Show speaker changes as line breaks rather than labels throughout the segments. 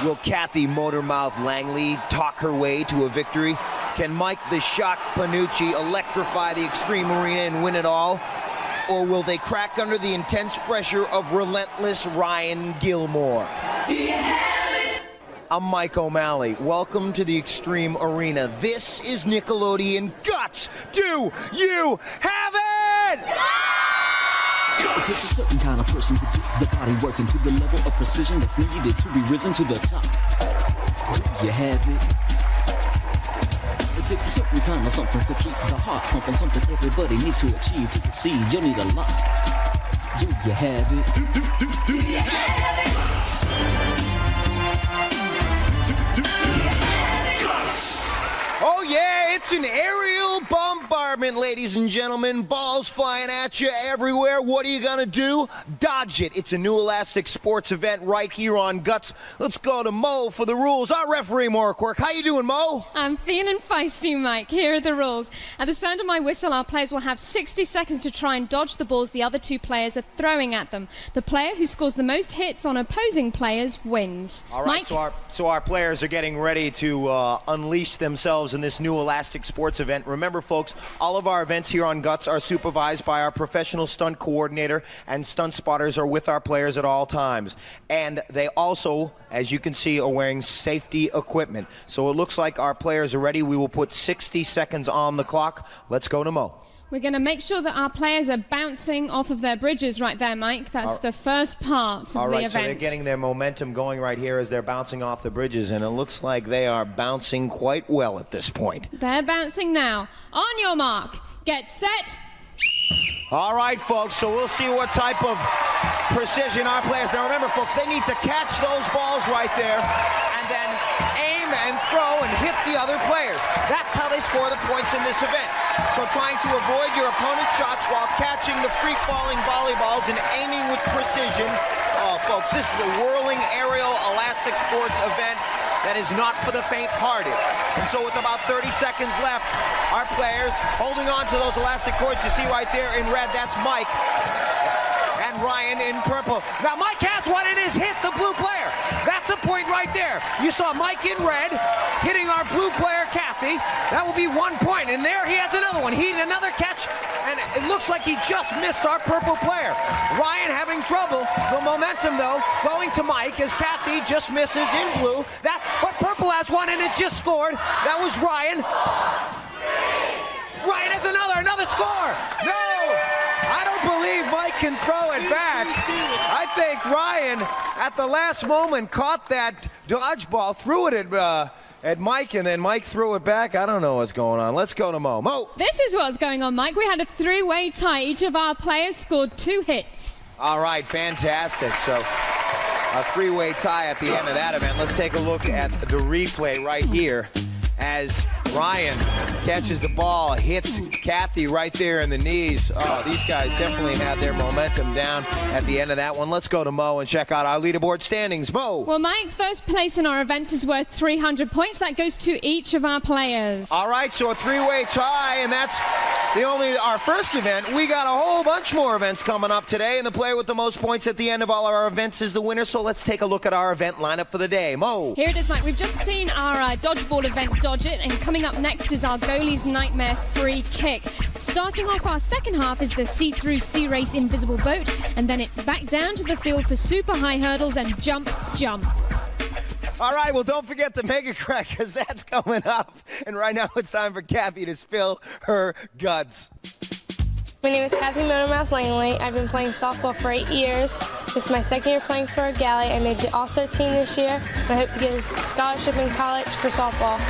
Will Kathy Motormouth Langley talk her way to a victory? Can Mike the Shock Pannucci electrify the Extreme Arena and win it all? Or will they crack under the intense pressure of Relentless Ryan Gilmore? I'm Mike O'Malley. Welcome to the Extreme Arena. This is Nickelodeon Guts. Do you have it?
It takes a certain kind of person to get the body working to the level of precision that's needed to be risen to the top. Do you have it? It takes a certain kind of something to keep the heart pumping, something everybody needs to achieve to succeed. You'll need a lot. Do you have it? Do you have it?
Oh yeah, it's an aerial bombardment, ladies and gentlemen. Balls flying at you everywhere. What are you gonna do? Dodge it. It's a new elastic sports event right here on Guts. Let's go to Mo for the rules. Our referee, Maura Quirk. How you doing, Mo?
I'm feeling feisty, Mike. Here are the rules. At the sound of my whistle, our players will have 60 seconds to try and dodge the balls the other two players are throwing at them. The player who scores the most hits on opposing players wins.
All right,
Mike?
so our players are getting ready to unleash themselves in this new elastic sports event. Remember, folks, all of our events here on Guts are supervised by our professional stunt coordinator, and stunt spotters are with our players at all times. And they also, as you can see, are wearing safety equipment. So it looks like our players are ready. We will put 60 seconds on the clock. Let's go to Mo.
We're going to make sure that our players are bouncing off of their bridges right there, Mike. That's the first part of the event.
So they're getting their momentum going right here as they're bouncing off the bridges, and it looks like they are bouncing quite well at this point.
They're bouncing now. On your mark, get set.
All right, folks, so we'll see what type of precision our players. Now remember, folks, they need to catch those balls right there and then aim and throw and hit the other players. That's how they score the points in this event. So trying to avoid your opponent's shots while catching the free-falling volleyballs and aiming with precision. Oh, folks, this is a whirling aerial elastic sports event that is not for the faint-hearted. And so with about 30 seconds left, our players holding on to those elastic cords. You see right there in red, that's Mike. And Ryan in purple. Now Mike has one and has hit the blue player. That's a point right there. You saw Mike in red hitting our blue player, Kathy. That will be 1 point. And there he has another one. He had another catch, and it looks like he just missed our purple player. Ryan having trouble. The momentum, though, going to Mike as Kathy just misses in blue. But purple has one, and it just scored. That was Ryan. Ryan has another score. No! I don't believe Mike can throw it back. I think Ryan, at the last moment, caught that dodgeball, threw it at Mike, and then Mike threw it back. I don't know what's going on. Let's go to Mo. Mo!
This is what's going on, Mike. We had a three-way tie. Each of our players scored 2 hits.
All right, fantastic. So a three-way tie at the end of that event. Let's take a look at the replay right here as Ryan catches the ball, hits Kathy right there in the knees. Oh, these guys definitely had their momentum down at the end of that one. Let's go to Mo and check out our leaderboard standings. Mo.
Well, Mike, first place in our event is worth 300 points. That goes to each of our players.
All right, so a three-way tie, and that's our first event. We got a whole bunch more events coming up today, and the player with the most points at the end of all of our events is the winner. So let's take a look at our event lineup for the day. Mo.
Here it is, Mike. We've just seen our dodgeball event, Dodge It, and coming up next is our goalie's nightmare free kick. Starting off our second half is the see-through sea race invisible boat, and then it's back down to the field for super high hurdles and jump.
All right, well, don't forget the MegaCrag, because that's coming up. And right now it's time for Kathy to spill her guts.
My name is Kathy Motormouth Langley. I've been playing softball for 8 years. This is my second year playing for a Galley. I made the All-Star team this year, and I hope to get a scholarship in college for softball.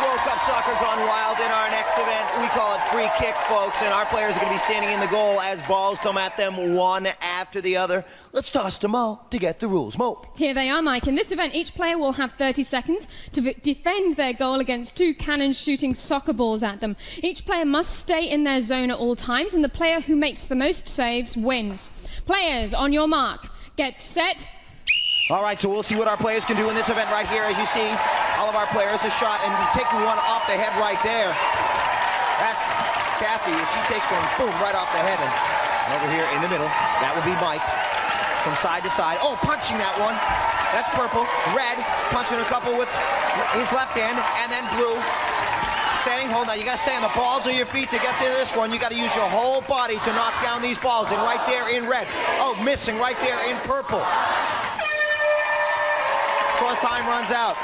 World Cup soccer gone wild in our next event. We call it free kick, folks, and our players are going to be standing in the goal as balls come at them one after the other. Let's toss to Mo to get the rules. Mo.
Here they are, Mike. In this event, each player will have 30 seconds to defend their goal against 2 cannons shooting soccer balls at them. Each player must stay in their zone at all times, and the player who makes the most saves wins. Players, on your mark, get set.
All right, so we'll see what our players can do in this event right here. As you see, all of our players are shot and taking one off the head right there. That's Kathy. She takes one, boom, right off the head. And over here in the middle, that would be Mike. from side to side. Oh, punching that one. That's purple. Red, punching a couple with his left hand, and then blue. Standing hold. Now you got to stay on the balls of your feet to get to this one. You got to use your whole body to knock down these balls. And right there in red. Oh, missing right there in purple. So as time runs out,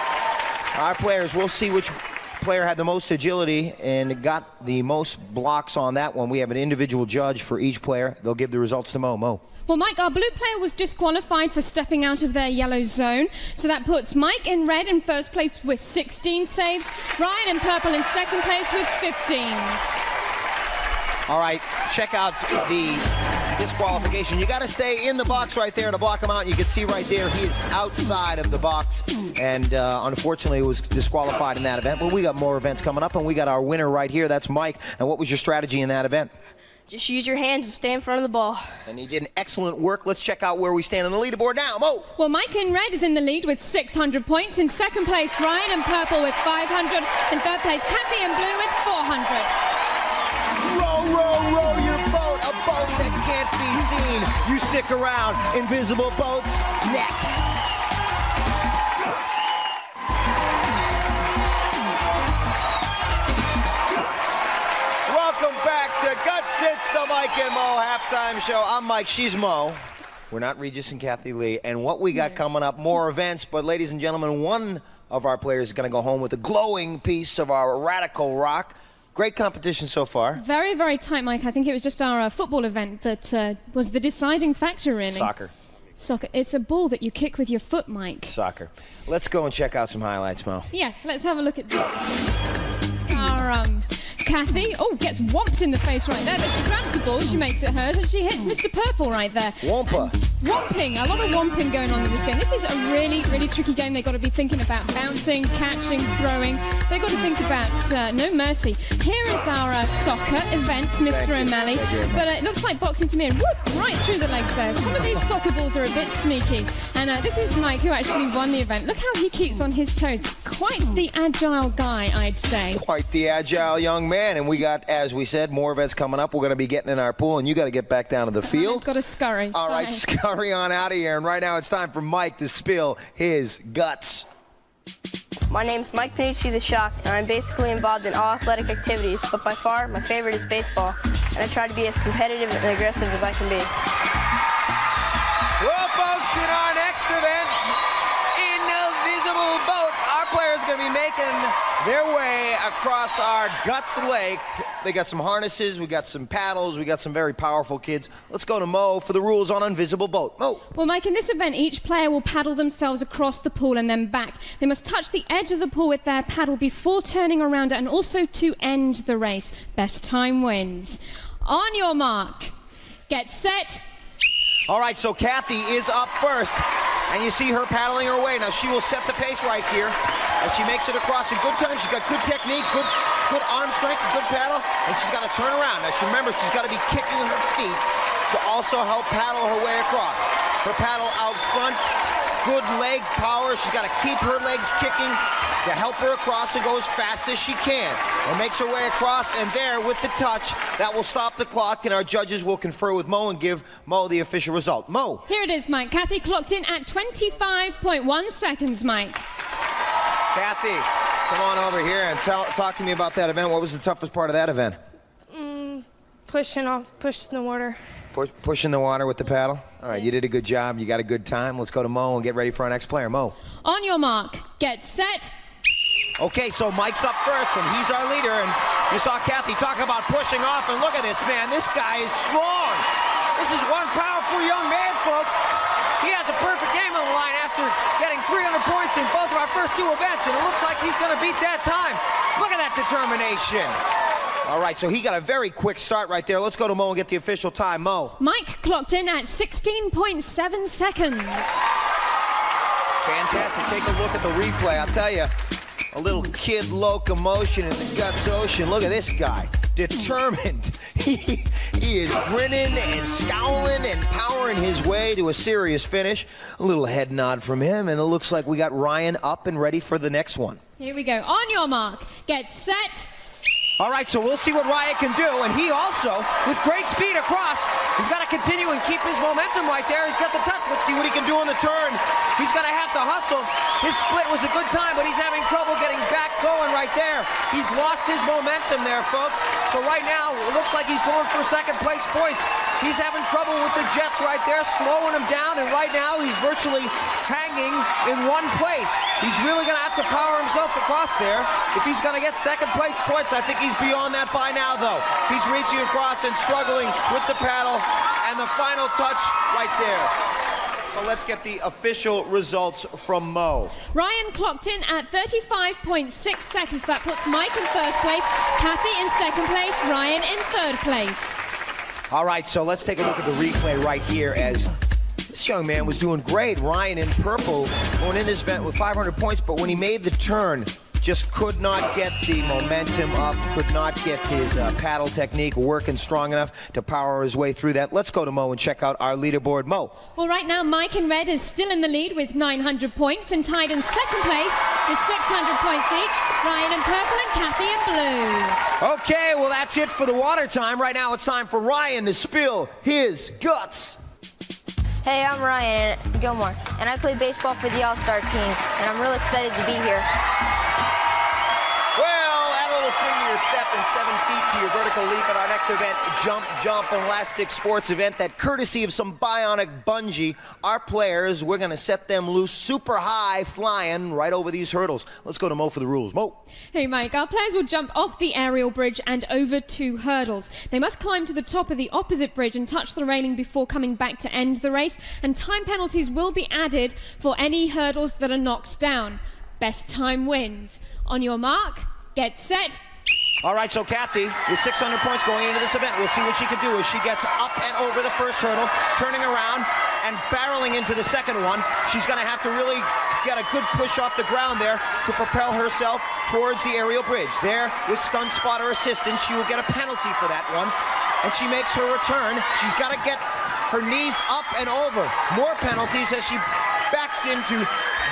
our players, we'll see which player had the most agility and got the most blocks on that one. We have an individual judge for each player. They'll give the results to Mo. Mo.
Well, Mike, our blue player was disqualified for stepping out of their yellow zone. So that puts Mike in red in first place with 16 saves. Ryan in purple in second place with 15.
All right, check out the disqualification. You got to stay in the box right there to block him out. You can see right there he is outside of the box, and unfortunately was disqualified in that event. But we got more events coming up, and we got our winner right here. That's Mike. And what was your strategy in that event?
Just use your hands and stay in front of the ball.
And he did an excellent work. Let's check out where we stand on the leaderboard now. Mo.
Well, Mike in red is in the lead with 600 points. In second place, Ryan in purple with 500. In third place, Kathy in blue with 400.
Row, row, row your boat, a boat that can't be seen. You stick around. Invisible Boats next. Welcome back to Guts. It's the Mike and Mo halftime show. I'm Mike, she's Mo. We're not Regis and Kathy Lee. And what we got coming up, more events. But ladies and gentlemen, one of our players is going to go home with a glowing piece of our radical rock. Great competition so far.
Very, very tight, Mike. I think it was just our football event that was the deciding factor, really.
Soccer.
Soccer. It's a ball that you kick with your foot, Mike.
Soccer. Let's go and check out some highlights, Mo.
Yes, let's have a look at this. Our Kathy, gets whomped in the face right there, but she grabs the ball, she makes it hers, and she hits Mr. Purple right there.
Wampa.
Whomping, a lot of whomping going on in this game. This is a really, really tricky game. They've got to be thinking about bouncing, catching, throwing. They've got to think about no mercy. Here is our soccer event, Mr. O'Malley. But it looks like boxing to me, and whoop, right through the legs there. Some of these soccer balls are a bit sneaky. And this is Mike, who actually won the event. Look how he keeps on his toes. Quite the agile guy, I'd say.
Quite the agile young man. And we got, as we said, more events coming up. We're going to be getting in our pool, and you got to get back down to the field.
I've got to scurry.
All right, scurry on out of here. And right now it's time for Mike to spill his guts.
My name's Mike Pannucci the Shock, and I'm basically involved in all athletic activities, but by far my favorite is baseball, and I try to be as competitive and aggressive as I can be.
Well, folks, in our next event, Invisible Boat, our players are going to be making their way across our Guts Lake. They got some harnesses, we got some paddles, we got some very powerful kids. Let's go to Mo for the rules on Invisible Boat. Mo.
Well, Mike, in this event, each player will paddle themselves across the pool and then back. They must touch the edge of the pool with their paddle before turning around and also to end the race. Best time wins. On your mark, get set.
All right, so Kathy is up first, and you see her paddling her way. Now she will set the pace right here as she makes it across in good time. She's got good technique, good arm strength, good paddle, and she's got to turn around. Now she remember she's got to be kicking her feet to also help paddle her way across. Her paddle out front, good leg power. She's got to keep her legs kicking to help her across and go as fast as she can. And makes her way across, and there with the touch, that will stop the clock, and our judges will confer with Mo and give Mo the official result. Mo.
Here it is, Mike. Kathy clocked in at 25.1 seconds, Mike.
Kathy, come on over here and talk to me about that event. What was the toughest part of that event?
Pushing the water.
Pushing the water with the paddle? All right, you did a good job. You got a good time. Let's go to Mo and get ready for our next player. Mo.
On your mark, get set.
Okay, so Mike's up first, and he's our leader. And you saw Kathy talk about pushing off, and look at this, man. This guy is strong. This is one powerful young man, folks. He has a perfect game on the line after getting 300 points in both of our first two events, and it looks like he's going to beat that time. Look at that determination. All right, so he got a very quick start right there. Let's go to Mo and get the official time. Mo.
Mike clocked in at 16.7 seconds.
Fantastic. Take a look at the replay. I'll tell you, a little kid locomotion in the Guts Ocean. Look at this guy. Determined. He is grinning and scowling and powering his way to a serious finish. A little head nod from him, and it looks like we got Ryan up and ready for the next one.
Here we go. On your mark, get set.
All right, so we'll see what Ryan can do, and he also, with great speed across, He's got to continue and keep his momentum right there. He's got the touch. Let's see what he can do on the turn. He's going to have to hustle. His split was a good time, but he's having trouble getting back going right there. He's lost his momentum there, folks. So right now, it looks like he's going for second place points. He's having trouble with the Jets right there, slowing him down, and right now he's virtually hanging in one place. He's really going to have to power himself across there. If he's going to get second place points, I think he's beyond that by now, though. He's reaching across and struggling with the paddle, and the final touch right there. So let's get the official results from Mo.
Ryan clocked in at 35.6 seconds. That puts Mike in first place, Kathy in second place, Ryan in third place.
All right, so let's take a look at the replay right here as this young man was doing great. Ryan in purple going in this event with 500 points, but when he made the turn, just could not get the momentum up, could not get his paddle technique working strong enough to power his way through that. Let's go to Mo and check out our leaderboard. Mo.
Well, right now, Mike in red is still in the lead with 900 points and tied in second place with 600 points each. Ryan in purple and Kathy in blue.
Okay, well, that's it for the water time. Right now, it's time for Ryan to spill his guts.
Hey, I'm Ryan at Gilmore, and I play baseball for the All-Star team, and I'm really excited to be here.
Well, add a little spring to your step and 7 feet to your vertical leap at our next event, Jump, Elastic Sports event, that courtesy of some bionic bungee, our players, we're going to set them loose super high, flying right over these hurdles. Let's go to Mo for the rules. Mo.
Hey Mike, our players will jump off the aerial bridge and over 2 hurdles. They must climb to the top of the opposite bridge and touch the railing before coming back to end the race, and time penalties will be added for any hurdles that are knocked down. Best time wins. On your mark, get set.
All right, so Kathy, with 600 points going into this event, we'll see what she can do as she gets up and over the first hurdle, turning around and barreling into the second one. She's going to have to really get a good push off the ground there to propel herself towards the aerial bridge. There, with stunt spotter assistance, she will get a penalty for that one. And she makes her return. She's got to get her knees up and over. More penalties as she backs into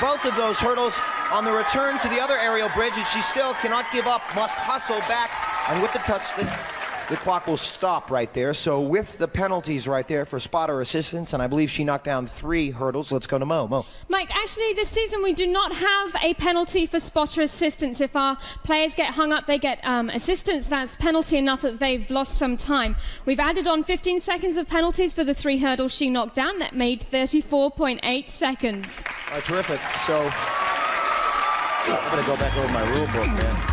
both of those hurdles on the return to the other aerial bridge, and she still cannot give up, must hustle back, and with the touch, the clock will stop right there. So with the penalties right there for spotter assistance, and I believe she knocked down 3 hurdles. Let's go to Mo. Mo.
Mike, actually this season we do not have a penalty for spotter assistance. If our players get hung up, they get assistance. That's penalty enough that they've lost some time. We've added on 15 seconds of penalties for the 3 hurdles she knocked down. That made 34.8 seconds.
Terrific. So I'm going to go back over my rule book, man.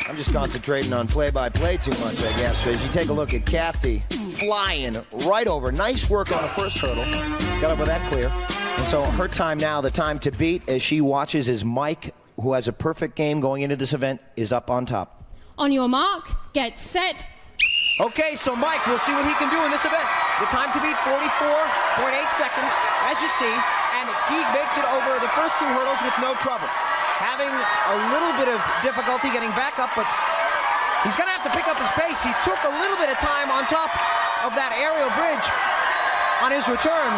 I'm just concentrating on play-by-play too much, I guess. But as you take a look at Kathy flying right over. Nice work on the first hurdle. Got over that clear. And so her time now, the time to beat, as she watches as Mike, who has a perfect game going into this event, is up on top.
On your mark, get set.
Okay, so Mike, we'll see what he can do in this event. The time to beat, 44.8 seconds, as you see. And he makes it over the first 2 hurdles with no trouble. Having a little bit of difficulty getting back up, but he's going to have to pick up his pace. He took a little bit of time on top of that aerial bridge on his return,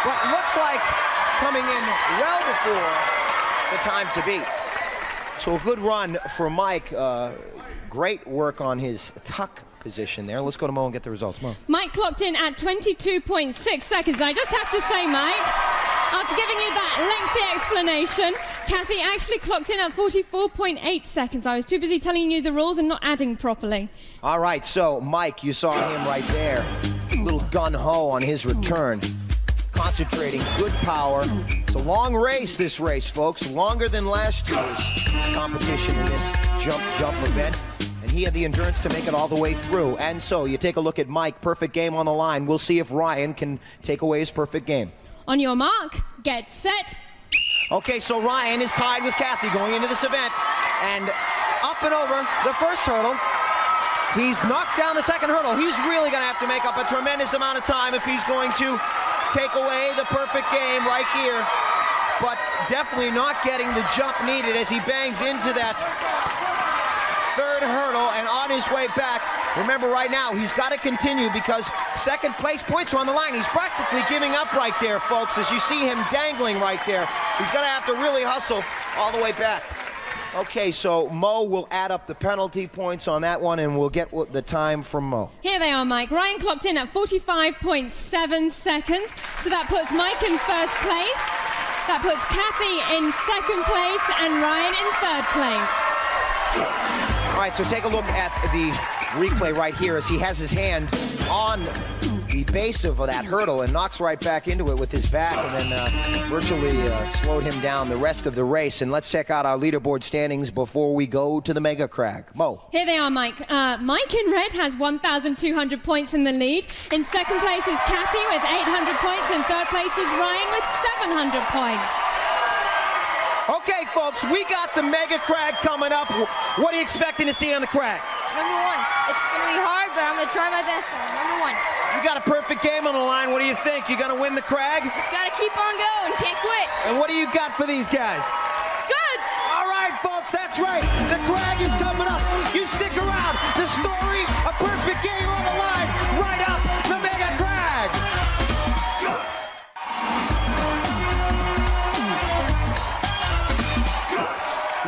but looks like coming in well before the time to beat. So a good run for Mike. Great work on his tuck position there. Let's go to Mo and get the results. Mo.
Mike clocked in at 22.6 seconds. I just have to say, Mike, after giving you that lengthy explanation, Kathy actually clocked in at 44.8 seconds. I was too busy telling you the rules and not adding properly.
All right, so Mike, you saw him right there. A little gun-ho on his return. Concentrating, good power. It's a long race, this race, folks. Longer than last year's competition in this jump event. And he had the endurance to make it all the way through. And so you take a look at Mike, perfect game on the line. We'll see if Ryan can take away his perfect game.
On your mark, get set.
Okay, so Ryan is tied with Kathy going into this event. And up and over the first hurdle. He's knocked down the second hurdle. He's really going to have to make up a tremendous amount of time if he's going to take away the perfect game right here. But definitely not getting the jump needed as he bangs into that third hurdle and on his way back. Remember, right now, he's got to continue because second place points are on the line. He's practically giving up right there, folks, as you see him dangling right there. He's going to have to really hustle all the way back. Okay, so Mo will add up the penalty points on that one, and we'll get the time from Mo.
Here they are, Mike. Ryan clocked in at 45.7 seconds, so that puts Mike in first place. That puts Kathy in second place and Ryan in third place.
All right, so take a look at the replay right here as he has his hand on the base of that hurdle and knocks right back into it with his back, and then virtually slowed him down the rest of the race. And let's check out our leaderboard standings before we go to the MegaCrag. Mo.
Here they are, Mike. Mike in red has 1,200 points in the lead. In second place is Kathy with 800 points. In third place is Ryan with 700 points.
Okay, folks, we got the MegaCrag coming up. What are you expecting to see on the crag?
Number one. It's going to be hard, but I'm going to try my best. Number one.
You got a perfect game on the line. What do you think? You going to win the crag?
Just got to keep on going. Can't quit.
And what do you got for these guys?
Good.
All right, folks, that's right. The crag is coming up. You stick around. The story, a perfect game on the line. Right up the MegaCrag.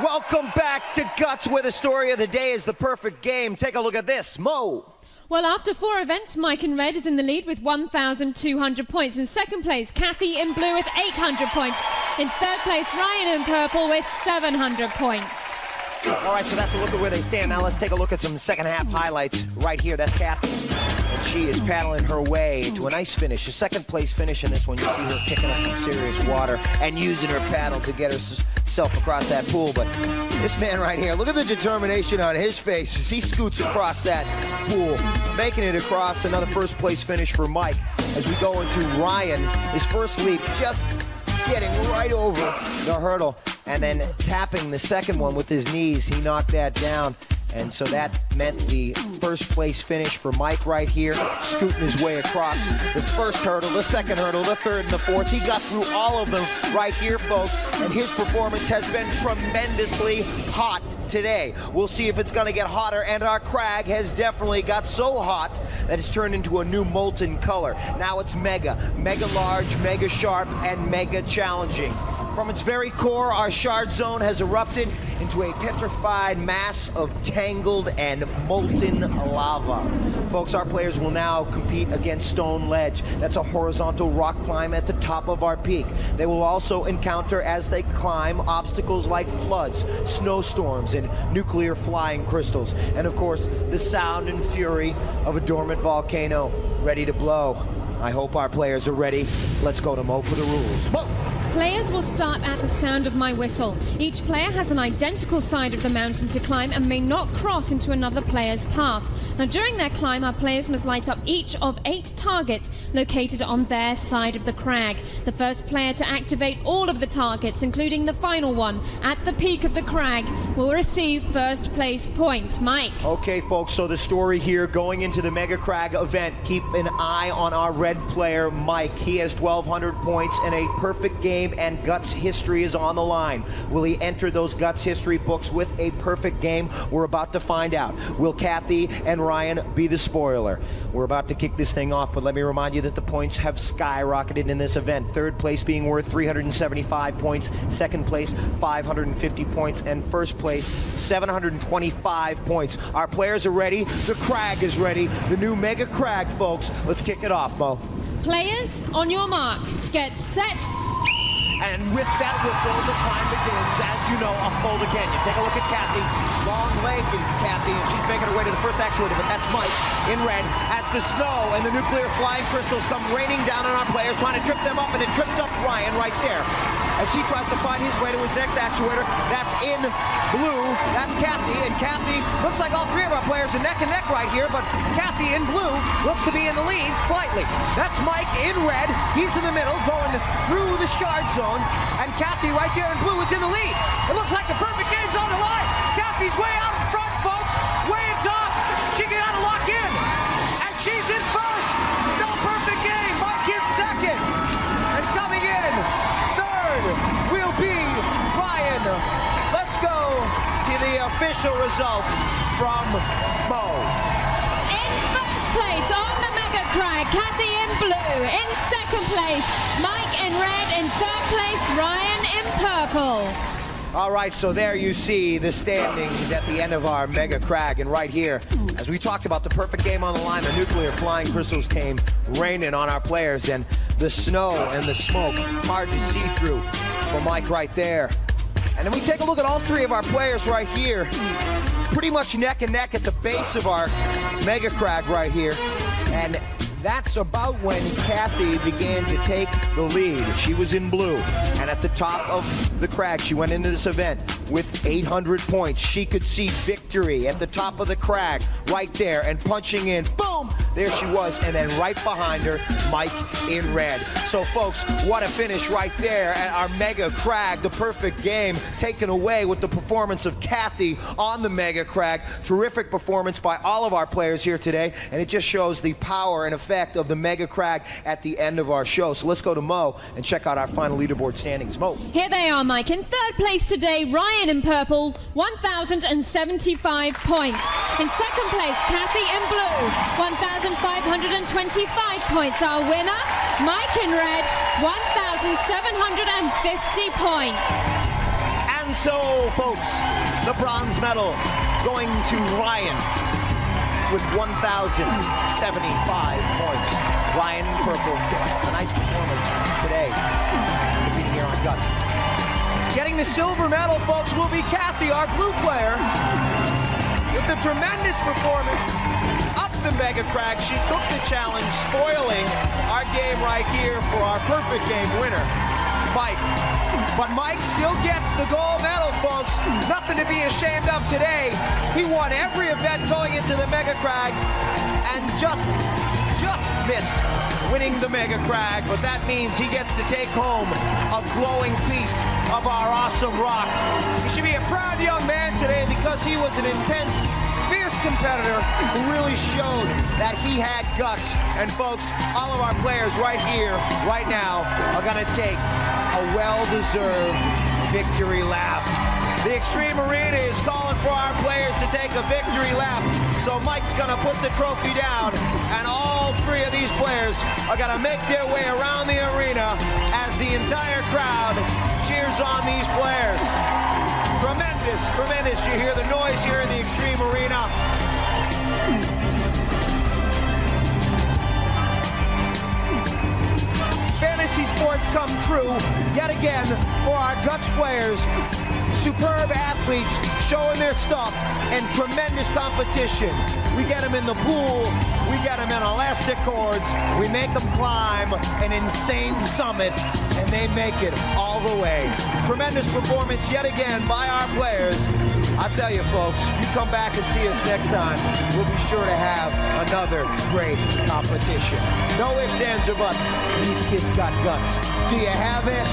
Welcome back to Guts, where the story of the day is the perfect game. Take a look at this. Mo.
Well, after 4 events, Mike in red is in the lead with 1,200 points. In second place, Kathy in blue with 800 points. In third place, Ryan in purple with 700 points.
All right, so that's a look at where they stand. Now let's take a look at some second half highlights right here. That's Kathy. And she is paddling her way to a nice finish, a second place finish in this one. You see her picking up some serious water and using her paddle to get herself across that pool. But this man right here, look at the determination on his face as he scoots across that pool, making it across. Another first place finish for Mike as we go into Ryan. His first leap, just getting right over the hurdle and then tapping the second one with his knees. He knocked that down. And so that meant the first place finish for Mike right here, scooting his way across the first hurdle, the second hurdle, the third, and the fourth. He got through all of them right here, folks, and his performance has been tremendously hot today. We'll see if it's going to get hotter, and our crag has definitely got so hot that it's turned into a new molten color. Now it's mega, mega large, mega sharp, and mega challenging. From its very core, our shard zone has erupted into a petrified mass of tangled and molten lava. Folks, our players will now compete against Stone Ledge. That's a horizontal rock climb at the top of our peak. They will also encounter, as they climb, obstacles like floods, snowstorms, and nuclear flying crystals. And of course, the sound and fury of a dormant volcano ready to blow. I hope our players are ready. Let's go to Mo for the rules. Mo!
Players will start at the sound of my whistle. Each player has an identical side of the mountain to climb and may not cross into another player's path. Now, during their climb, our players must light up each of 8 targets located on their side of the crag. The first player to activate all of the targets, including the final one at the peak of the crag, will receive first place points. Mike.
Okay, folks, so the story here going into the MegaCrag event, keep an eye on our red player, Mike. He has 1,200 points and a perfect game, and Guts history is on the line. Will he enter those Guts history books with a perfect game? We're about to find out. Will Kathy and Ryan be the spoiler? We're about to kick this thing off, but let me remind you that the points have skyrocketed in this event. Third place being worth 375 points, second place 550 points, and first place 725 points. Our players are ready. The crag is ready. The new MegaCrag, folks. Let's kick it off, Mo.
Players, on your mark, get set.
And with that whistle, the climb begins. As you know, up Boulder Canyon. Take a look at Kathy. Long-legged Kathy, and she's making her way to the first actuator, but that's Mike in red as the snow and the nuclear flying crystals come raining down on our players, trying to trip them up, and it tripped up Ryan right there. As he tries to find his way to his next actuator, that's in blue. That's Kathy, and Kathy looks like all 3 of our players are neck and neck right here, but Kathy in blue looks to be in the lead slightly. That's Mike in red. He's in the middle, going through the shard zone, and Kathy right there in blue is in the lead. It looks like the perfect game's on the line. Kathy's way out in front, folks, way at top. She got to lock in, and she's in first. No perfect game. Mike in second, and coming in third will be Ryan. Let's go to the official results from Mo.
In first place on the MegaCrag, Kathy in blue. In second place, Mike in red. In third place, Ryan in purple.
All right, so there you see the standings at the end of our MegaCrag. And right here, as we talked about the perfect game on the line, the nuclear flying crystals came raining on our players. And the snow and the smoke, hard to see through for Mike right there. And then we take a look at all three of our players right here. Pretty much neck and neck at the base of our MegaCrag right here. And that's about when Kathy began to take the lead. She was in blue, and at the top of the crag, she went into this event with 800 points. She could see victory at the top of the crag right there, and punching in, boom, there she was, and then right behind her, Mike in red. So folks, what a finish right there at our MegaCrag, the perfect game taken away with the performance of Kathy on the MegaCrag. Terrific performance by all of our players here today, and it just shows the power and effect of the MegaCrag at the end of our show. So let's go to Mo and check out our final leaderboard standings. Mo.
Here they are, Mike. In third place today, Ryan in purple, 1,075 points. In second place, Kathy in blue, 1,525 points. Our winner, Mike in red, 1,750 points.
And so, folks, the bronze medal going to Ryan with 1,075 points. Ryan in purple, a nice performance today, competing here on Guts. Getting the silver medal, folks, will be Kathy, our blue player, with a tremendous performance up the MegaCrag. She took the challenge, spoiling our game right here for our perfect game winner, Mike. But Mike still gets the gold medal, folks. Nothing to be ashamed of today. He won every event going into the MegaCrag and just missed winning the MegaCrag. But that means he gets to take home a glowing piece of our awesome rock. He should be a proud young man today because he was an intense, fierce competitor who really showed that he had guts. And folks, all of our players right here, right now, are going to take a well-deserved victory lap. The Extreme Arena is calling for our players to take a victory lap. So Mike's going to put the trophy down, and all three of these players are going to make their way around the arena as the entire crowd cheers on these players. Tremendous, tremendous. You hear the noise here in the Extreme Arena. Fantasy sports come true yet again for our Guts players. Superb athletes showing their stuff and tremendous competition. We get them in the pool, we get them in elastic cords, we make them climb an insane summit, and they make it all the way. Tremendous performance yet again by our players. I tell you folks, you come back and see us next time, we'll be sure to have another great competition. No ifs, ands, or buts. These kids got guts. Do you have it?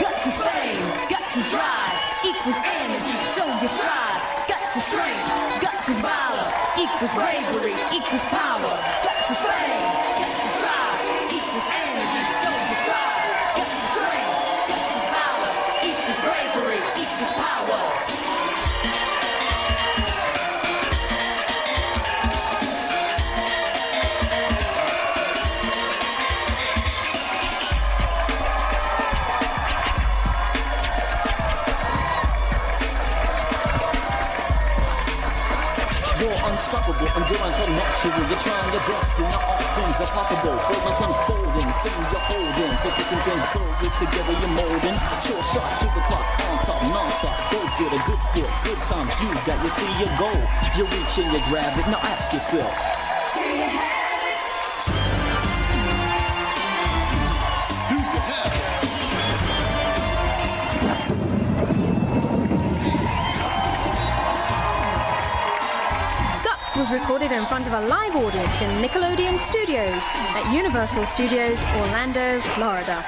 Guts is fame, guts is drive, equals energy, so you strive. Guts is strength, guts is valor, equals bravery, equals power. Guts is fame, guts is drive, equals energy, so you strive. Guts is strength, guts is valor, equals bravery, equals power.
Unstoppable, endurance unnatural. You're trying your best and not all things are possible. Feelings unfolding, thing you're holding. Physical control, which together you're molding. Short shot to the clock, on top, non-stop. Go get a good sport, good times. You got, you see your goal. You're reaching, you grab it. Now ask yourself, do you have it? Do you have it?
Was recorded in front of a live audience in Nickelodeon Studios at Universal Studios, Orlando, Florida.